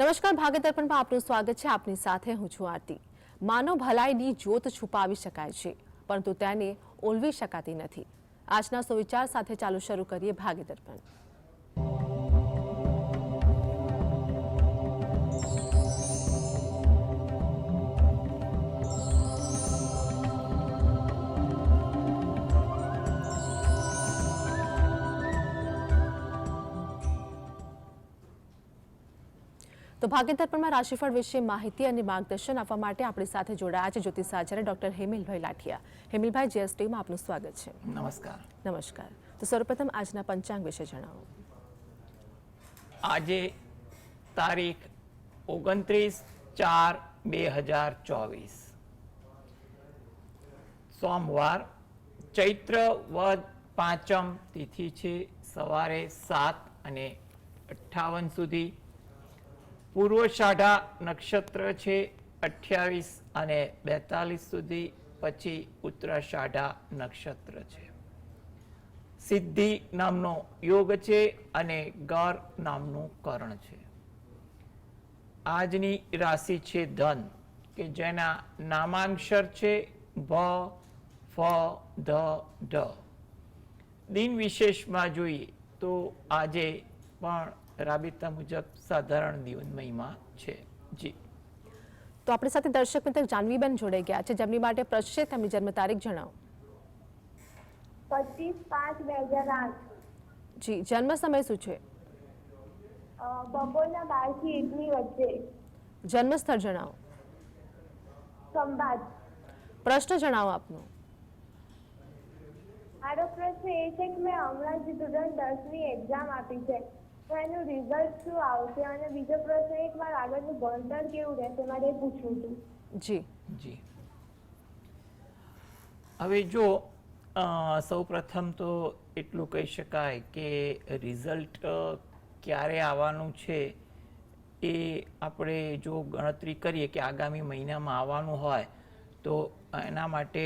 નમસ્કાર, ભાગ્ય દર્પણમાં આપનું સ્વાગત છે. આપની સાથે હું છું આરતી. માનવ ભલાઈની જ્યોત છુપાવી શકાય છે, પરંતુ તેને ઓલવી શકાતી નથી. આજના સુવિચાર સાથે ચાલુ શરૂ કરીએ ભાગ્ય દર્પણ. તો ભાગ્ય દર્પણમાં રાશિફળ વિશે માહિતી અને માર્ગદર્શન આપવા માટે આપણી સાથે જોડાયા છે જ્યોતિષાચાર્ય ડોક્ટર હેમિલભાઈ લાઠિયા. હેમિલભાઈ, જીએસટીમાં આપનું સ્વાગત છે. નમસ્કાર. નમસ્કાર. તો સર્વપ્રથમ આજના પંચાંગ વિશે જણાવો. આજે તારીખ 29/4/2024 સોમવાર, ચૈત્ર વદ પાંચમ તિથિ છે, સવારે 7:58 સુધી. પૂર્વષાઢા નક્ષત્ર છે 28:42 સુધી, પછી ઉત્તરાષાઢા નક્ષત્ર છે. સિદ્ધિ નામનો યોગ છે અને ગર નામનું કરણ છે. આજની રાશિ છે ધન, કે જેના નામાંક્ષર છે ભ, ફ, ધ, ઢ. દિન વિશેષમાં જોઈએ તો આજે પણ રાબેતા મુજબ સાધારણ દિવસ મહિમા છે. જી. તો આપણી સાથે દર્શક મિત્ર જાનવીબેન જોડાઈ ગયા છે, જેમની માટે પ્રશ્ન છે. તેમની જન્મ તારીખ જણાવો. 25/5/2008. જી. જન્મ સમય શું છે? બપોરના 12 થી 1 ની વચ્ચે. જન્મ સ્થળ જણાવો. ખંભાત. પ્રશ્ન જણાવો આપનો. મારો પ્રશ્ન એ છે કે મેં હમણાં જ ધોરણ 10 ની એક્ઝામ આપી છે, તો એનું રિઝલ્ટ શું આવશે? અને બીજો પ્રશ્ન એક વાર આગળનું ભણતર કેવું રહેશે મારે એ પૂછવું હતું. જી જી. હવે જો સૌ પ્રથમ તો એટલું કહી શકાય કે રિઝલ્ટ ક્યારે આવવાનું છે એ આપણે જો ગણતરી કરીએ કે આગામી મહિનામાં આવવાનું હોય તો એના માટે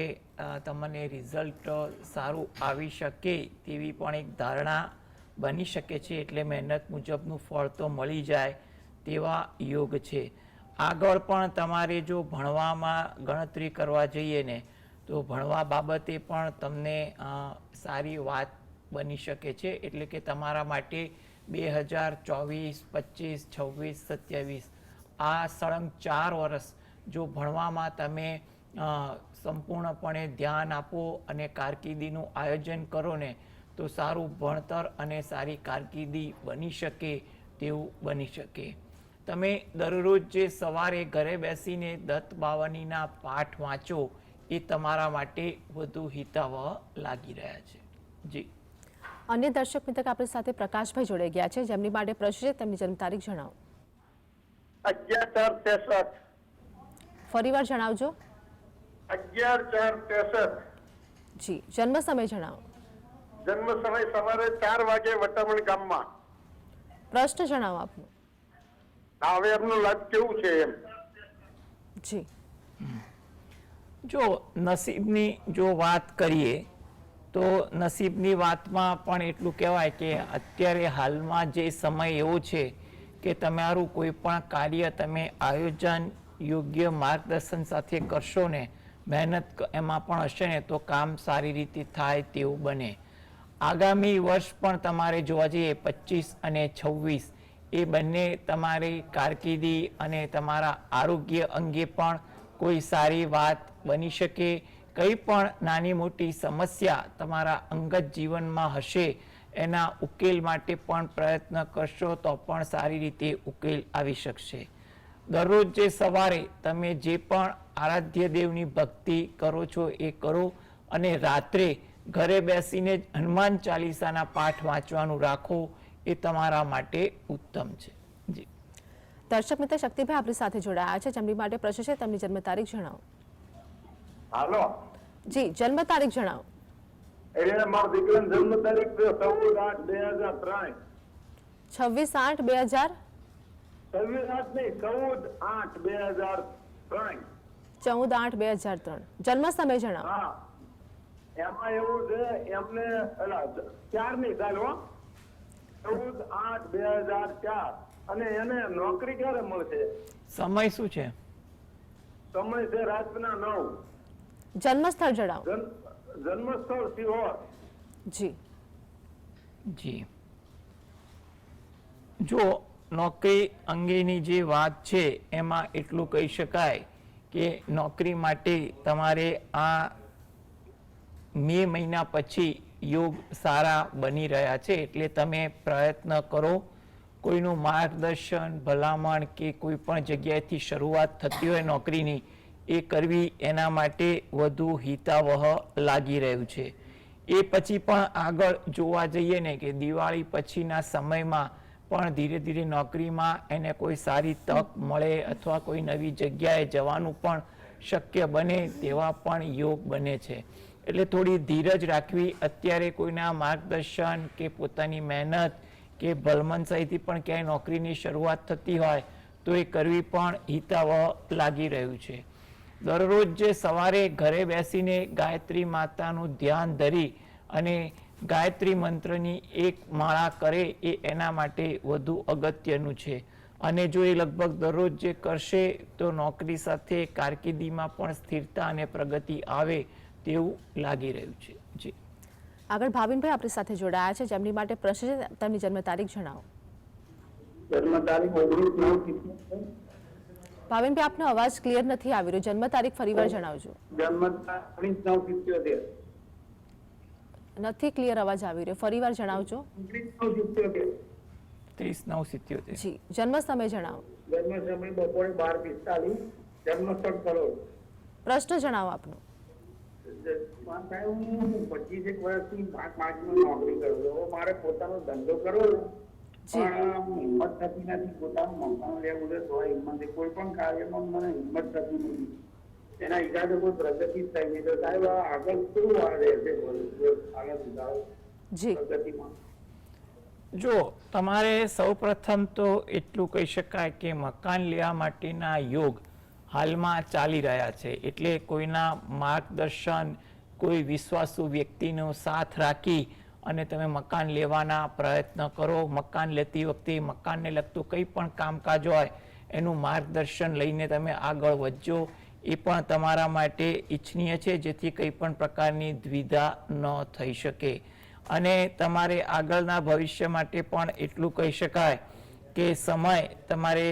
તમને રિઝલ્ટ સારું આવી શકે તેવી પણ એક ધારણા બની શકે છે. એટલે મહેનત મુજબનું ફળ તો મળી જાય તેવા યોગ છે. આગળ પણ તમારે જો ભણવામાં ગણતરી કરવા જઈએ ને તો ભણવા બાબતે પણ તમને સારી વાત બની શકે છે. એટલે કે તમારા માટે 2024, 25, 26, 27 આ સળંગ 4 વર્ષ જો ભણવામાં તમે સંપૂર્ણપણે ધ્યાન આપો અને કારકિર્દીનું આયોજન કરો ને તો સારું ભણતર અને સારી કારકિર્દી બની શકે તેવું બની શકે. તમે દરરોજ જે સવારે ઘરે બેસીને દત્ત બાવનીના પાઠ વાંચો એ તમારા માટે વધુ હિતાવહ લાગી રહ્યા છે. જી. અન્ય દર્શક મિત્ર આપણી સાથે પ્રકાશભાઈ જોડાઈ ગયા છે, જેમની માટે પ્રશ્ન છે. તેમની જન્મ તારીખ જણાવો. 11/4/63. ફરીવાર જણાવજો. 11/4/63. જી. જન્મ સમય જણાવો. જન્મ સમય સવારે 4 વાગે વટામણ ગામમાં. પ્રશ્ન જણાવો આપનો. હવે એમનું લાભ કેવું છે એમ? જી. જો નસીબની જો વાત કરીએ તો નસીબની વાતમાં પણ એટલું કહેવાય કે અત્યારે હાલમાં જે સમય એવો છે કે તમારું કોઈ પણ કાર્ય તમે આયોજન યોગ્ય માર્ગદર્શન સાથે કરશો ને, મહેનત એમાં પણ હશે ને તો કામ સારી રીતે થાય તેવું બને. આગામી વર્ષ પણ તમારે જોવા જઈએ 25 અને 26 એ બંને તમારી કારકિર્દી અને તમારા આરોગ્ય અંગે પણ કોઈ સારી વાત બની શકે. કંઈ પણ નાની મોટી સમસ્યા તમારા અંગત જીવનમાં હશે એના ઉકેલ માટે પણ પ્રયત્ન કરશો તો પણ સારી રીતે ઉકેલ આવી શકશે. દરરોજ જે સવારે તમે જે પણ આરાધ્ય દેવની ભક્તિ કરો છો એ કરો અને રાત્રે ઘરે બેસીને જ હનુમાન ચાલીસાના પાઠ વાંચવાનું રાખો એ તમારા માટે ઉત્તમ છે. જી. દર્શક મિત્ર શક્તિભાઈ આપણી સાથે જોડાયા છે, જેમની માટે પ્રશ્ન છે. તેમની જન્મ તારીખ જણાવો. હાલો. જી. જન્મ તારીખ જણાવો. એટલે મારો દીકરાનો જન્મ તારીખ 14/8/2003. 26/8/2000. 26/8 નહીં, 14/8/2003. 14/8/2003. જન્મ સમય જણાવો. હા, એમાં એવું છે એમને 4 ની સાલ હો, 14/8/2004. અને એને નોકરી ક્યારે મળશે? સમય શું છે? સમય છે રાતના 9. જન્મ સ્થળ જણાવો. જન્મસ્થળ સિહોર. જી જી, જો નોકરી અંગેની જે વાત છે એમાં એટલું કહી શકાય કે નોકરી માટે તમારે આ મે મહિના પછી યોગ સારા બની રહ્યા છે, એટલે તમે પ્રયત્ન કરો. કોઈનું માર્ગદર્શન, ભલામણ કે કોઈ પણ જગ્યાએથી શરૂઆત થતી હોય નોકરીની, એ કરવી એના માટે વધુ હિતાવહ લાગી રહ્યું છે. એ પછી પણ આગળ જોવા જઈએ ને કે દિવાળી પછીના સમયમાં પણ ધીરે ધીરે નોકરીમાં એને કોઈ સારી તક મળે અથવા કોઈ નવી જગ્યાએ જવાનું પણ શક્ય બને તેવા પણ યોગ બને છે. એટલે થોડી ધીરજ રાખવી. અત્યારે કોઈના માર્ગદર્શન કે પોતાની મહેનત કે ભલમનસાઈથી પણ ક્યાંય નોકરીની શરૂઆત થતી હોય તો એ કરવી પણ હિતાવહ લાગી રહ્યું છે. દરરોજ જે સવારે ઘરે બેસીને ગાયત્રી માતાનું ધ્યાન ધરી અને ગાયત્રી મંત્રની એક માળા કરે એ એના માટે વધુ અગત્યનું છે. અને જો એ લગભગ દરરોજ જે કરશે તો નોકરી સાથે કારકિર્દીમાં પણ સ્થિરતા અને પ્રગતિ આવે તેવું લાગી રહ્યું છે. જી, આગળ ભાવિનભાઈ આપણી સાથે જોડાયા છે, જેમની માટે પ્રશ્ન છે. તેમની જન્મ તારીખ જણાવો. જન્મ તારીખ 19/9. ભાવિનભાઈ, આપનો અવાજ ક્લિયર નથી આવી રહ્યો. જન્મ તારીખ ફરીવાર જણાવજો. જન્મ તારીખ 19/9/77. નથી ક્લિયર અવાજ આવી રહ્યો, ફરીવાર જણાવજો. 19/9/77. 30/9/77. જી, જન્મ સમય જણાવો. જન્મ સમય બપોરે 12:45. જન્મ સ્થળ કલોલ. પ્રશ્ન જણાવો આપનો. હું 25 વર્ષથી માર્કેટમાં નોકરી કરું છું. હવે મારે પોતાનો ધંધો કરવો છે, પણ હિંમત થતી નથી. પોતાનું મકાન લેવું છે તો હિંમત, કોઈ પણ કાર્યમાં મને હિંમત થતી નથી. એના હિસાબે કોઈ પ્રગતિ જ થઈ નહીં. તો સાહેબ આગળ શું રહેશે આગળ સુધારો જી, પ્રગતિમાં? જો તમારે સૌપ્રથમ તો એટલું કહી શકાય કે મકાન લેવા માટેના યોગ હાલમાં ચાલી રહ્યા છે. એટલે કોઈના માર્ગદર્શન, કોઈ વિશ્વાસુ વ્યક્તિનો સાથ રાખી અને તમે મકાન લેવાના પ્રયત્ન કરો. મકાન લેતી વખતે મકાનને લગતું કંઈ પણ કામકાજ હોય એનું માર્ગદર્શન લઈને તમે આગળ વધજો. એ પણ તમારા માટે ઈચ્છનીય છે, જેથી કંઈ પણ પ્રકારની દ્વિધા ન થઈ શકે. અને તમારે આગળના ભવિષ્ય માટે પણ એટલું કહી શકાય કે સમય તમારે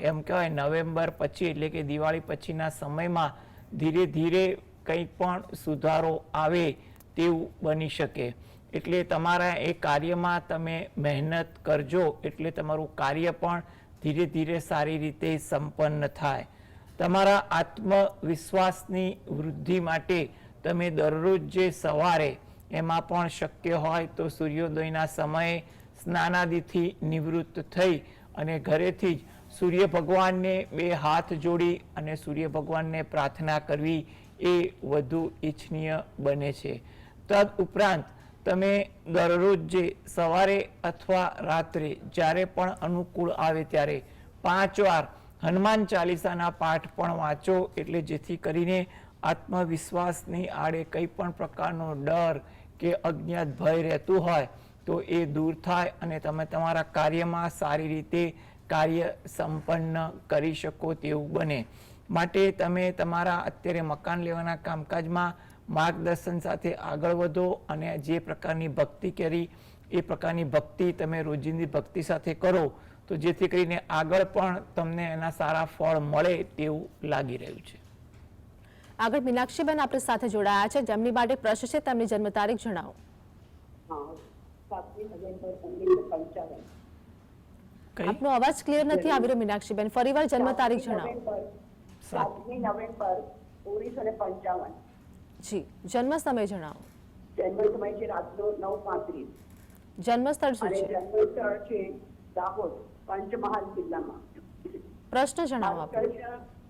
એમ કહેવાય નવેમ્બર પછી એટલે કે દિવાળી પછીના સમયમાં ધીરે ધીરે કંઈ પણ સુધારો આવે તેવું બની શકે. એટલે તમારા એ કાર્યમાં તમે મહેનત કરજો, એટલે તમારું કાર્ય પણ ધીરે ધીરે સારી રીતે સંપન્ન થાય. તમારા આત્મવિશ્વાસની વૃદ્ધિ માટે તમે દરરોજ જે સવારે, એમાં પણ શક્ય હોય તો સૂર્યોદયના સમયે સ્નાનાદિથી નિવૃત્ત થઈ અને ઘરેથી જ સૂર્ય ભગવાનને 2 હાથ જોડી અને સૂર્ય ભગવાનને પ્રાર્થના કરવી એ વધુ ઈચ્છનીય બને છે. તદ ઉપરાંત તમે દરરોજ જે સવારે અથવા રાત્રે જ્યારે પણ અનુકૂળ આવે ત્યારે 5 વાર હનુમાન ચાલીસાના પાઠ પણ વાંચો. એટલે જેથી કરીને આત્મવિશ્વાસની આડે કંઈ પણ પ્રકારનો ડર કે અજ્ઞાત ભય રહેતું હોય તો એ દૂર થાય અને તમે તમારા કાર્યમાં સારી રીતે કાર્ય સંપન્ન કરી શકો તેવું બને. માટે તમે તમારા અત્યારે મકાન લેવાના કામકાજમાં માર્ગદર્શન સાથે આગળ વધો અને જે પ્રકારની ભક્તિ કરી એ પ્રકારની ભક્તિ તમે રોજિંદી ભક્તિ સાથે કરો તો જેથી કરીને આગળ પણ તમને એના સારા ફળ મળે તેવું લાગી રહ્યું છે. આગળ મીનાક્ષીબેન આપણી સાથે જોડાયા છે, જેમની માટે પ્રશ્ન છે. તેમની જન્મ તારીખ જણાવો. 7 નવેમ્બર 1955. આપનો અવાજ ક્લિયર નથી આવી રહ્યો મીનાક્ષીબેન, ફરીવાર જન્મ તારીખ જણાવો. 7 નવેમ્બર 1955. જી, જન્મ સમય જણાવો. જન્મ સમય છે રાતનો 9:35. જન્મ સ્થળ શું અને છે? જન્મ સ્થળ છે દાહોદ, પંચમહાલ જિલ્લામાં. પ્રશ્ન જણાવો આપનો.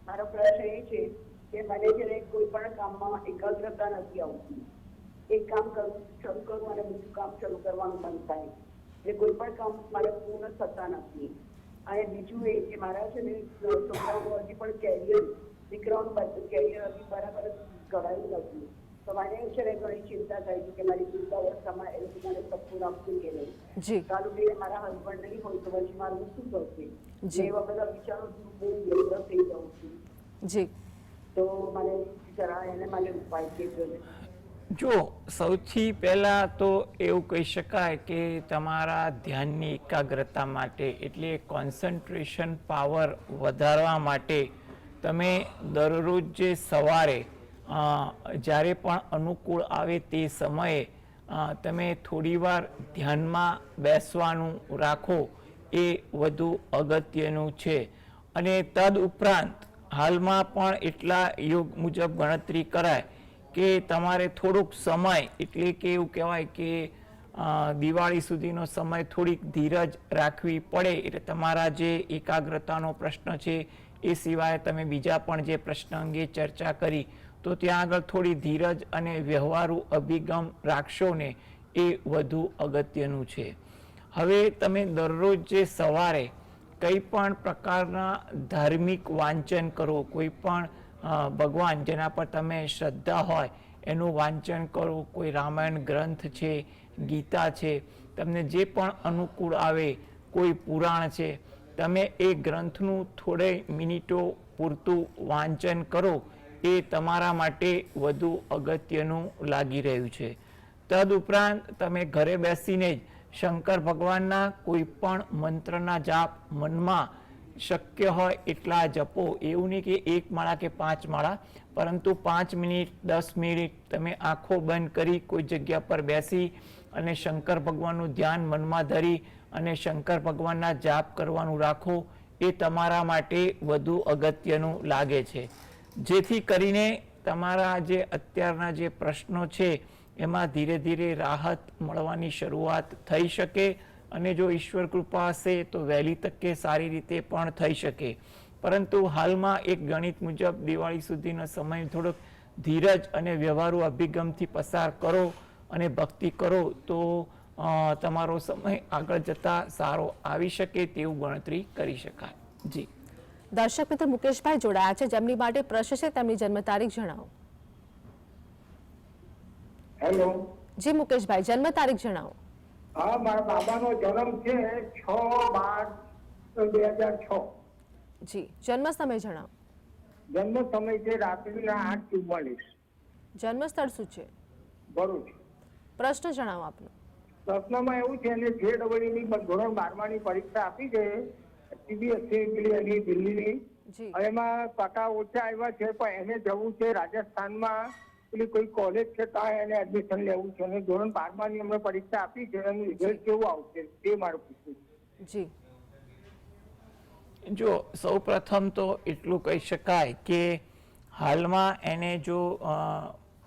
મારો પ્રશ્ન એ છે કે મને છે ને કોઈ પણ કામમાં એકાગ્રતા નથી આવતી. એક કામ શરૂ કરું અને બીજું કામ શરૂ કરવાનું મન થાય. એટલે કોઈ પણ કામ મારે પૂર્ણ થતા નથી. અને બીજું એ કે મારા છે ને છોકરાઓ હજી પણ કેરિયર, દીકરાઓનું કેરિયર હજી બરાબર ઘડાયું નથી. તો મને છે ને ઘણી ચિંતા થાય છે કે મારી વૃદ્ધાવસ્થામાં એ લોકો મને સપનું આપતું કે નહીં. જી, ચાલુ કે મારા હસબન્ડ નહીં હોય તો તો પછી મારું શું કરશે? જી. એવા બધા વિચારોથી બહુ વ્યસ્ત થઈ જાઉં છું. જી, તો મને જરા એને માટે ઉપાય કહેજો ને. જો સૌથી પહેલાં તો એવું કહી શકાય કે તમારા ધ્યાનની એકાગ્રતા માટે એટલે કોન્સન્ટ્રેશન પાવર વધારવા માટે તમે દરરોજ જે સવારે જ્યારે પણ અનુકૂળ આવે તે સમયે તમે થોડીવાર ધ્યાનમાં બેસવાનું રાખો, એ વધુ અગત્યનું છે. અને તદ ઉપરાંત હાલમાં પણ એટલા યોગ મુજબ ગણતરી કરાય કે તમારે થોડોક સમય એટલે કે એવું કહેવાય કે દિવાળી સુધીનો સમય થોડીક ધીરજ રાખવી પડે. એટલે તમારા જે એકાગ્રતાનો પ્રશ્ન છે એ સિવાય તમે બીજા પણ જે પ્રશ્ન અંગે ચર્ચા કરી તો ત્યાં આગળ થોડી ધીરજ અને વ્યવહારુ અભિગમ રાખશો ને એ વધુ અગત્યનું છે. હવે તમે દરરોજ જે સવારે કંઈ પણ પ્રકારના ધાર્મિક વાંચન કરો, કોઈ પણ ભગવાન જેના પર તમે શ્રદ્ધા હોય એનું વાંચન કરો, કોઈ રામાયણ ગ્રંથ છે, ગીતા છે, તમને જે પણ અનુકૂળ આવે, કોઈ પુરાણ છે, તમે એ ગ્રંથનું થોડે મિનિટો પૂરતું વાંચન કરો, એ તમારા માટે વધુ અગત્યનું લાગી રહ્યું છે. તદ ઉપરાંત તમે ઘરે બેસીને જ શંકર ભગવાનના કોઈ પણ મંત્રના જાપ મનમાં શક્ય હોય એટલા જપો. એવું નહીં કે 1 માળા કે 5 માળા, પરંતુ 5 મિનિટ 10 મિનિટ તમે આંખો બંધ કરી કોઈ જગ્યા પર બેસી અને શંકર ભગવાનનું ધ્યાન મનમાં ધરી અને શંકર ભગવાનના જાપ કરવાનું રાખો, એ તમારા માટે વધુ અગત્યનું લાગે છે. જેથી કરીને તમારા જે અત્યારના જે પ્રશ્નો છે એમાં ધીરે ધીરે રાહત મળવાની શરૂઆત થઈ શકે. અને જો ઈશ્વર કૃપા હશે તો વહેલી તકે સારી રીતે પણ થઈ શકે. પરંતુ હાલમાં એક ગણિત મુજબ દિવાળી સુધીનો સમય થોડોક ધીરજ અને વ્યવહારુ અભિગમથી પસાર કરો અને ભક્તિ કરો તો તમારો સમય આગળ જતા સારો આવી શકે તેવું ગણતરી કરી શકાય. જી. દર્શક મિત્ર મુકેશભાઈ જોડાયા છે, જેમની માટે પ્રશ્ન છે, તેમની જન્મ તારીખ જણાવો. હેલો. જી મુકેશભાઈ, જન્મ તારીખ જણાવો. હા, મારા બાબાનો જન્મ છે 6/12/2006. જી, જન્મ સમય જણાવો. જન્મ સમય છે રાત્રિના 8:44. જન્મ સ્થળ શું છે? ભરૂચ. પ્રશ્ન જણાવો આપનો. પ્રશ્નમાં એવું છે ને JEEની ધોરણ 12ની પરીક્ષા આપી છે, CBSE દિલ્હીની. જી, એમાં ટકા ઓછા આવ્યા છે, પણ એને જવું છે રાજસ્થાનમાં, પેલી કોઈ કોલેજ છે ત્યાં એને એડમિશન લેવું છે. અને ધોરણ 12ની અમને પરીક્ષા આપી છે, એનું રિઝલ્ટ કેવું આવશે તે મારું પૂછવું. જી, જો સૌ પ્રથમ તો એટલું કહી શકાય કે હાલમાં એને જો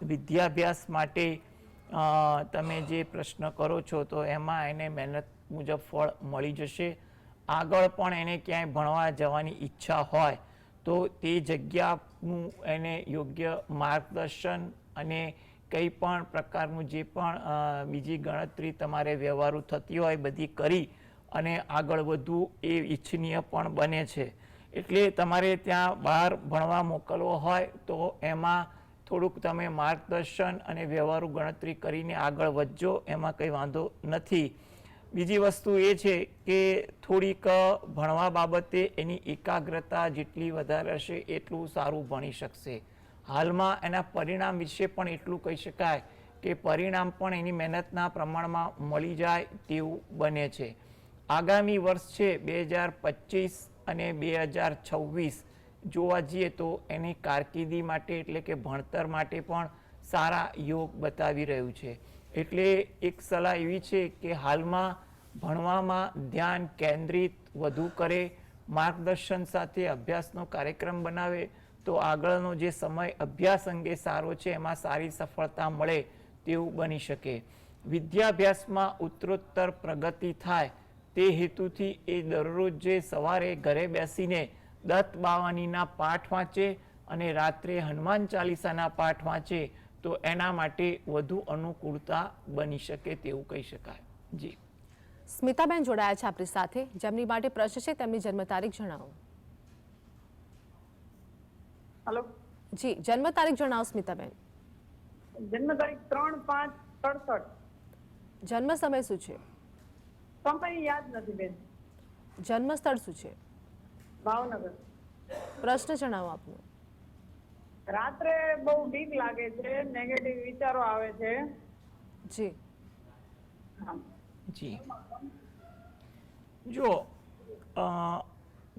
વિદ્યાભ્યાસ માટે તમે જે પ્રશ્ન કરો છો તો એમાં એને મહેનત મુજબ ફળ મળી જશે. આગળ પણ એને ક્યાંય ભણવા જવાની ઈચ્છા હોય તો તે જગ્યાનું એને યોગ્ય માર્ગદર્શન અને કંઈ પણ પ્રકારનું જે પણ બીજી ગણતરી તમારે વ્યવહારુ થતી હોય બધી કરી અને આગળ વધવું એ ઈચ્છનીય પણ બને છે. એટલે તમારે ત્યાં બહાર ભણવા મોકલવો હોય તો એમાં થોડુંક તમે માર્ગદર્શન અને વ્યવહારુ ગણતરી કરીને આગળ વધજો, એમાં કંઈ વાંધો નથી. બીજી વસ્તુ એ છે કે થોડીક ભણવા બાબતે એની એકાગ્રતા જેટલી વધારે હશે એટલું સારું ભણી શકશે. હાલમાં એના પરિણામ વિશે પણ એટલું કહી શકાય કે પરિણામ પણ એની મહેનતના પ્રમાણમાં મળી જાય તેવું બને છે. આગામી વર્ષ છે 2025 અને 2026 જોવા જઈએ તો એની કારકિર્દી માટે એટલે કે ભણતર માટે પણ સારા યોગ બતાવી રહ્યું છે. એટલે એક સલાહ એવી છે કે હાલમાં ભણવામાં ધ્યાન કેન્દ્રિત વધુ કરે, માર્ગદર્શન સાથે અભ્યાસનો કાર્યક્રમ બનાવે તો આગળનો જે સમય અભ્યાસ અંગે સારો છે એમાં સારી સફળતા મળે તેવું બની શકે. વિદ્યાભ્યાસમાં ઉત્તરોત્તર પ્રગતિ થાય તે હેતુથી એ દરરોજ જે સવારે ઘરે બેસીને દત્ત બાવાનીના પાઠ વાંચે અને રાત્રે હનુમાન ચાલીસાના પાઠ વાંચે તો એના માટે વધુ અનુકૂળતા બની શકે તેવું કહી શકાય. જી. સ્મિતાબેન જોડાયા છે આપણી સાથે, જેમની માટે પ્રશ્ન છે, તેમની જન્મ તારીખ જણાવો. હલો. જી, જન્મ તારીખ જણાવો સ્મિતાબેન. જન્મ તારીખ 3/5/67. જન્મ સમય શું છે? કંપની યાદ નથી બેન. જન્મ સ્થળ શું છે? ભાવનગર. પ્રશ્ન જણાવો આપનો. રાત્રે બહુ બીક લાગે છે, નેગેટિવ વિચારો આવે છે. જી. જી જો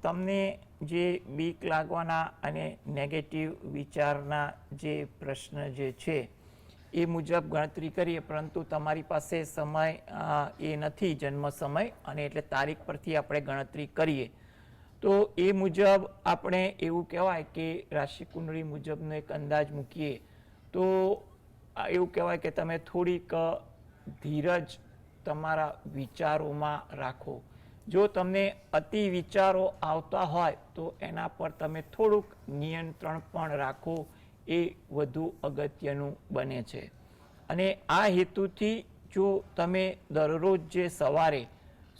તમને જે બીક લાગવાના અને નેગેટિવ વિચારના જે પ્રશ્ન જે છે એ મુજબ ગણતરી કરીએ, પરંતુ તમારી પાસે સમય એ નથી જન્મ સમય, અને એટલે તારીખ પરથી આપણે ગણતરી કરીએ તો એ મુજબ આપણે એવું કહેવાય કે રાશિ કુંડળી મુજબનો એક અંદાજ મૂકીએ તો એવું કહેવાય કે તમે થોડીક ધીરજ તમારા વિચારોમાં રાખો. જો તમને અતિ વિચારો આવતા હોય તો એના પર તમે થોડુંક નિયંત્રણ પણ રાખો, એ વધુ અગત્યનું બને છે. અને આ હેતુથી જો તમે દરરોજ જે સવારે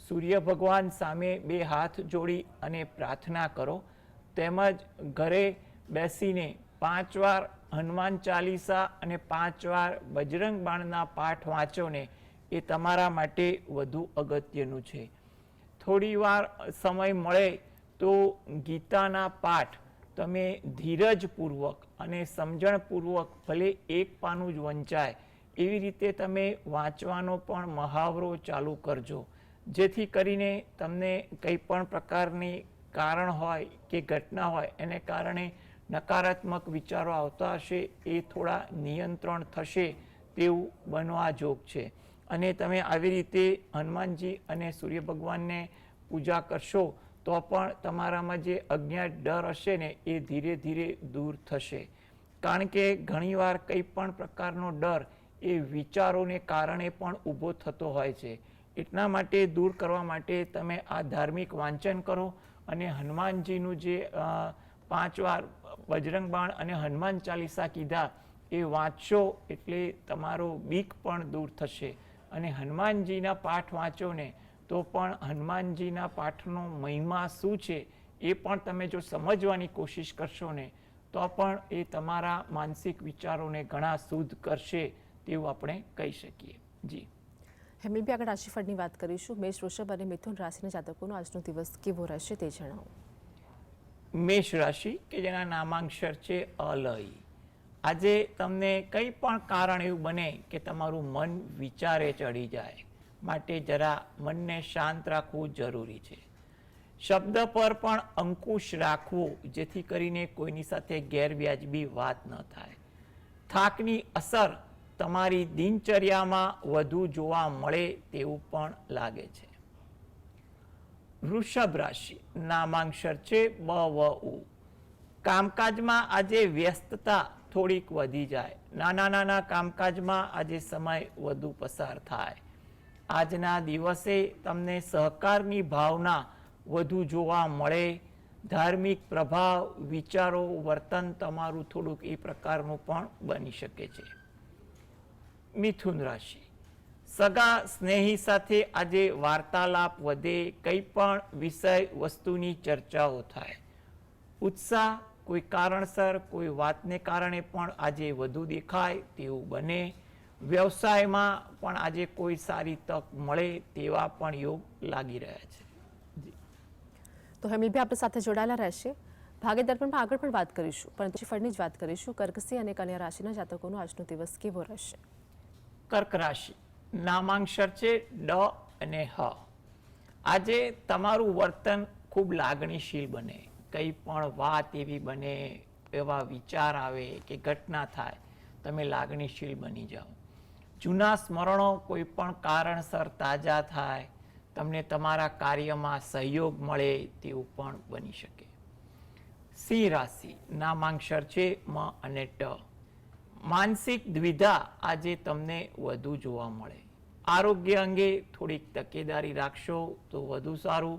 સૂર્ય ભગવાન સામે 2 હાથ જોડી અને પ્રાર્થના કરો, તેમજ ઘરે બેસીને 5 વાર હનુમાન ચાલીસા અને 5 વાર બજરંગ બાણના પાઠ વાંચો ને, એ તમારા માટે વધુ અગત્યનું છે. થોડી વાર સમય મળે તો ગીતાના પાઠ તમે ધીરજપૂર્વક અને સમજણપૂર્વક, ભલે એક પાનું જ વંચાય એવી રીતે તમે વાંચવાનો પણ મહાવરો ચાલુ કરજો, જેથી કરીને તમને કંઈ પણ પ્રકારની કારણ હોય કે ઘટના હોય એને કારણે નકારાત્મક વિચારો આવતા હશે એ થોડા નિયંત્રણ થશે તેવું બનવા જોગ છે. અને તમે આવી રીતે હનુમાનજી અને સૂર્ય ભગવાનને પૂજા કરશો તો પણ તમારામાં જે અજ્ઞાત ડર હશે ને એ ધીરે ધીરે દૂર થશે. કારણ કે ઘણીવાર કંઈ પણ પ્રકારનો ડર એ વિચારોને કારણે પણ ઊભો થતો હોય છે. એટલા માટે દૂર કરવા માટે તમે આ ધાર્મિક વાંચન કરો અને હનુમાનજીનું જે 5 વાર બજરંગ બાણ અને હનુમાન ચાલીસા કીધા એ વાંચશો એટલે તમારો બીક પણ દૂર થશે. અને હનુમાનજીના પાઠ વાંચો ને તો પણ હનુમાનજીના પાઠનો મહિમા શું છે એ પણ તમે જો સમજવાની કોશિશ કરશો ને તો પણ એ તમારા માનસિક વિચારોને ઘણા શુદ્ધ કરશે તેવું આપણે કહી શકીએ. જી હેમિલભાઈ, આગળ રાશિફળની વાત કરીશું. મેષ, વૃષભ અને મિથુન રાશિના જાતકોનો આજનો દિવસ કેવો રહેશે તે જણાવો. મેષ રાશિ કે જેના નામાંક્ષર છે અલય. આજે તમને કંઈ પણ કારણ એવું બને કે તમારું મન વિચારે ચડી જાય, માટે જરા મનને શાંત રાખવું જરૂરી છે. શબ્દ પર પણ અંકુશ રાખવો, જેથી કરીને કોઈની સાથે ગેરવ્યાજબી વાત ન થાય. થાકની અસર તમારી દિનચર્યામાં વધુ જોવા મળે તેવું પણ લાગે છે. વૃષભ રાશિ નામાંક્ષર છે બ વ ઉ. કામકાજમાં આજે વ્યસ્તતા થોડીક વધી જાય. નાના કામકાજમાં આજે સમય વધુ પસાર થાય. આજના દિવસે તમને સહકારની ભાવના વધુ જોવા મળે. ધાર્મિક પ્રભાવ, વિચારો, વર્તન તમારું થોડુંક એ પ્રકારનું પણ બની શકે છે. મિથુન રાશિ સગા સ્નેહી સાથે આજે વાર્તાલાપ વધે, કંઈ પણ વિષય વસ્તુની ચર્ચાઓ થાય. ઉત્સાહ કોઈ કારણસર કોઈ વાતને કારણે પણ આજે વધુ દેખાય તેવું બને. વ્યવસાયમાં પણ આજે કોઈ સારી તક મળે તેવા પણ યોગ લાગી રહ્યા છે. તો હેમિલભાઈ આપણી સાથે જોડાયેલા રહેશે. ભાગ્યદર્પણમાં આગળ પણ વાત કરીશું, પરંતુ ફળની જ વાત કરીશું. કર્કસિંહ અને કન્યા રાશિના જાતકોનો આજનો દિવસ કેવો રહેશે? કર્ક રાશિ નામાંક્ષર છે ડ અને હ. આજે તમારું વર્તન ખૂબ લાગણીશીલ બને. કંઈ પણ વાત એવી બને, એવા વિચાર આવે કે ઘટના થાય, તમે લાગણીશીલ બની જાઓ. જૂના સ્મરણો કોઈ પણ કારણસર તાજા થાય, તમને તમારા કાર્યમાં સહયોગ મળે તેવું પણ બની શકે. સિંહ રાશિ નામાંક્ષર છે મ અને ટ. માનસિક દ્વિધા આજે તમને વધુ જોવા મળે. આરોગ્ય અંગે થોડીક તકેદારી રાખશો તો વધુ સારું.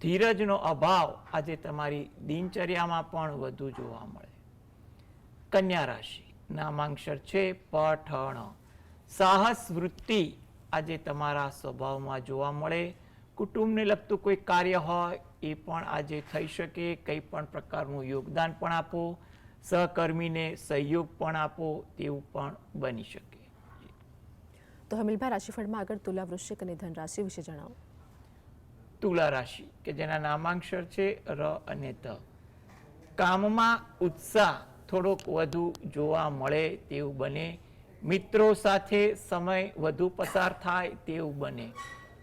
ધીરજનો અભાવ આજે તમારી દિનચર્યામાં પણ વધુ જોવા મળે. કન્યા રાશિ નામાંક્ષર છે પઠણ. સાહસ વૃત્તિ આજે તમારા સ્વભાવમાં જોવા મળે. કુટુંબને લગતું કોઈ કાર્ય હોય એ પણ આજે થઈ શકે. કંઈ પણ પ્રકારનું યોગદાન પણ આપો, સહકર્મીને સહયોગ પણ આપો તેવું પણ બની શકે. તો હેમિલભાઈ રાશિફળમાં આગળ તુલા, વૃશ્ચિક અને ધન રાશિ વિશે જણાવો. તુલા રાશિ કે જેના નામાંક્ષર છે ર અને ત. કામમાં ઉત્સાહ થોડોક વધુ જોવા મળે તેવું બને. મિત્રો સાથે સમય વધુ પસાર થાય તેવું બને.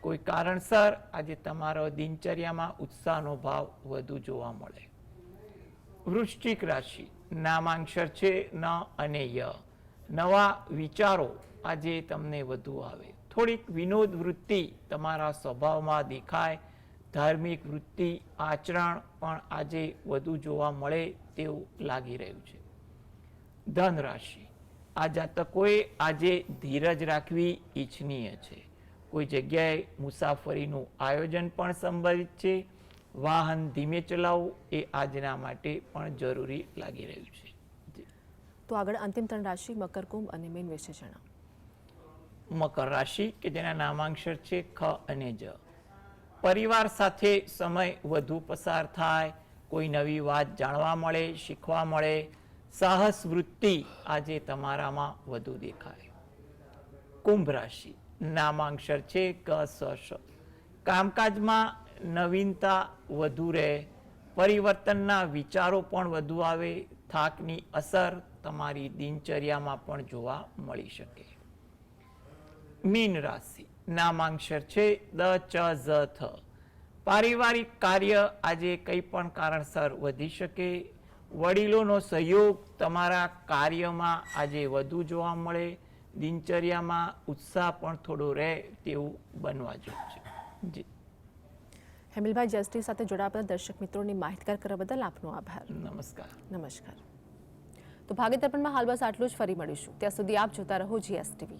કોઈ કારણસર આજે તમારો દિનચર્યામાં ઉત્સાહનો ભાવ વધુ જોવા મળે. વૃશ્ચિક રાશિ નામાંક્ષર છે ન અને ય. નવા વિચારો આજે તમને વધુ આવે. થોડીક વિનોદ વૃત્તિ તમારા સ્વભાવમાં દેખાય. ધાર્મિક વૃત્તિ આચરણ પણ આજે વધુ જોવા મળે તેવું લાગી રહ્યું છે. ધન રાશિ આ જાતકોએ આજે ધીરજ રાખવી ઈચ્છનીય છે. કોઈ જગ્યાએ મુસાફરીનું આયોજન પણ સંભવિત છે. વાહન ધીમે ચલાવવું એ આજના માટે પણ જરૂરી લાગી રહ્યું છે. તો આગળ અંતિમ 3 રાશિ મકર, કુંભ અને મીન વિશે જણાવો. મકર રાશિ કે જેના નામાંક્ષર છે ખ અને જ. પરિવાર સાથે સમય વધુ પસાર થાય. કોઈ નવી વાત જાણવા મળે, શીખવા મળે. સાહસ વૃત્તિ આજે તમારામાં વધુ દેખાય. કુંભ રાશિ નામાંક્ષર છે ક સ શ. કામકાજમાં નવીનતા વધુ રહે. પરિવર્તનના વિચારો પણ વધુ આવે. થાકની અસર તમારી દિનચર્યામાં પણ જોવા મળી શકે. મીન રાશિ નામાંક્ષર છે દ ચ ઝ થ. પારિવારિક કાર્ય આજે કંઈ પણ કારણસર વધી શકે. વડીલોનો સહયોગ તમારા કાર્યમાં આજે વધુ જોવા મળે. દિનચર્યામાં ઉત્સાહ પણ થોડો રહે તેવું બનવા જેવું છે. જી હેમિલભાઈ, જસ્ટિસ સાથે જોડાવા બદલ દર્શક મિત્રોની માહિતગાર કરવા બદલ આપનો આભાર. નમસ્કાર. નમસ્કાર. તો ભાગ્ય દર્પણમાં હાલ બસ આટલું જ. ફરી મળીશું. ત્યાં સુધી આપ જોતા રહો GSTV.